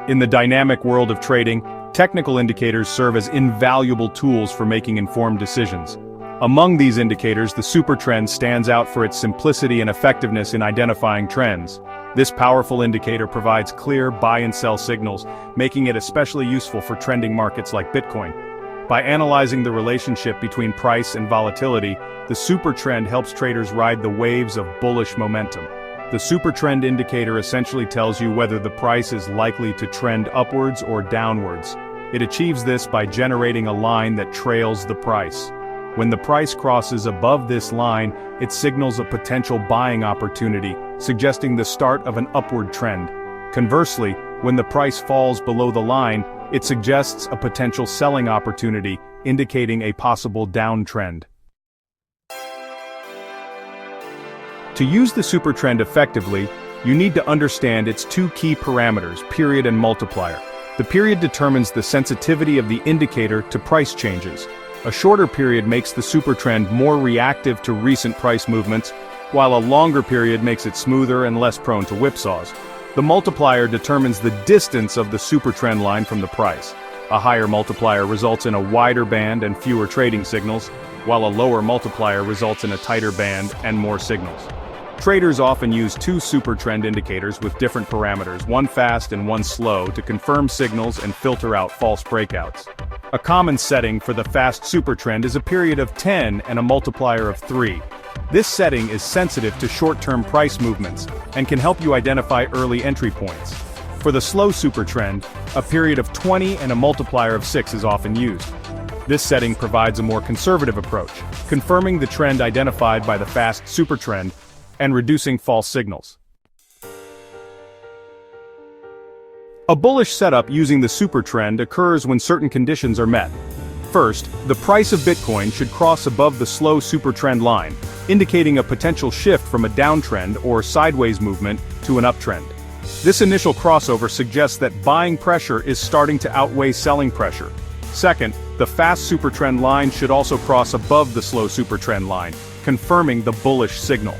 In the dynamic world of trading, technical indicators serve as invaluable tools for making informed decisions. Among these indicators, the Supertrend stands out for its simplicity and effectiveness in identifying trends. This powerful indicator provides clear buy and sell signals, making it especially useful for trending markets like Bitcoin. By analyzing the relationship between price and volatility, the Supertrend helps traders ride the waves of bullish momentum. The Supertrend indicator essentially tells you whether the price is likely to trend upwards or downwards. It achieves this by generating a line that trails the price. When the price crosses above this line, it signals a potential buying opportunity, suggesting the start of an upward trend. Conversely, when the price falls below the line, it suggests a potential selling opportunity, indicating a possible downtrend. To use the Supertrend effectively, you need to understand its two key parameters, period and multiplier. The period determines the sensitivity of the indicator to price changes. A shorter period makes the Supertrend more reactive to recent price movements, while a longer period makes it smoother and less prone to whipsaws. The multiplier determines the distance of the Supertrend line from the price. A higher multiplier results in a wider band and fewer trading signals, while a lower multiplier results in a tighter band and more signals. Traders often use two Supertrend indicators with different parameters, one fast and one slow, to confirm signals and filter out false breakouts. A common setting for the fast Supertrend is a period of 10 and a multiplier of 3. This setting is sensitive to short-term price movements and can help you identify early entry points. For the slow Supertrend, a period of 20 and a multiplier of 6 is often used. This setting provides a more conservative approach, confirming the trend identified by the fast Supertrend and reducing false signals. A bullish setup using the Supertrend occurs when certain conditions are met. First, the price of Bitcoin should cross above the slow Supertrend line, indicating a potential shift from a downtrend or sideways movement to an uptrend. This initial crossover suggests that buying pressure is starting to outweigh selling pressure. Second, the fast Supertrend line should also cross above the slow Supertrend line, confirming the bullish signal.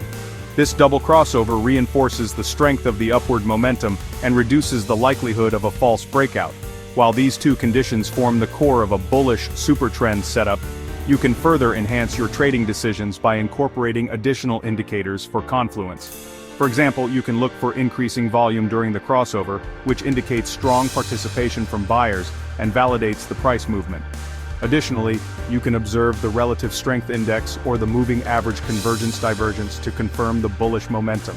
This double crossover reinforces the strength of the upward momentum and reduces the likelihood of a false breakout. While these two conditions form the core of a bullish Supertrend setup, you can further enhance your trading decisions by incorporating additional indicators for confluence. For example, you can look for increasing volume during the crossover, which indicates strong participation from buyers and validates the price movement. Additionally, you can observe the relative strength index or the moving average convergence divergence to confirm the bullish momentum.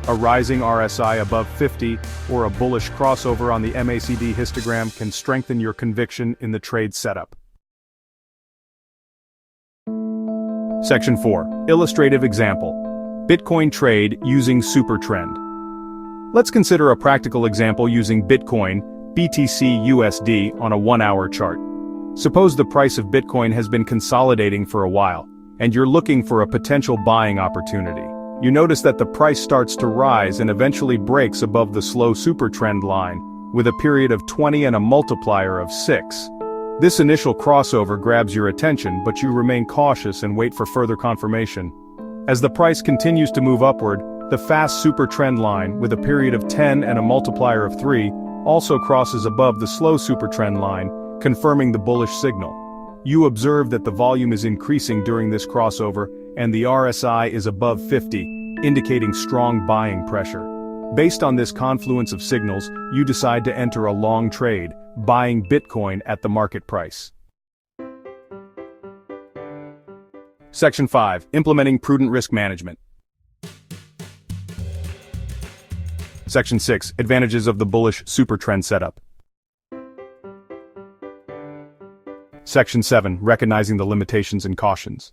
A rising RSI above 50 or a bullish crossover on the MACD histogram can strengthen your conviction in the trade setup. Section 4. Illustrative example. Bitcoin trade using Supertrend. Let's consider a practical example using Bitcoin, BTC USD on a 1-hour chart. Suppose the price of Bitcoin has been consolidating for a while, and you're looking for a potential buying opportunity. You notice that the price starts to rise and eventually breaks above the slow Supertrend line, with a period of 20 and a multiplier of 6. This initial crossover grabs your attention, but you remain cautious and wait for further confirmation. As the price continues to move upward, the fast Supertrend line, with a period of 10 and a multiplier of 3, also crosses above the slow Supertrend line, confirming the bullish signal. You observe that the volume is increasing during this crossover, and the RSI is above 50, indicating strong buying pressure. Based on this confluence of signals, you decide to enter a long trade, buying Bitcoin at the market price. Section 5. Implementing prudent risk management. Section 6. Advantages of the bullish Supertrend setup. Section 7. Recognizing the limitations and cautions.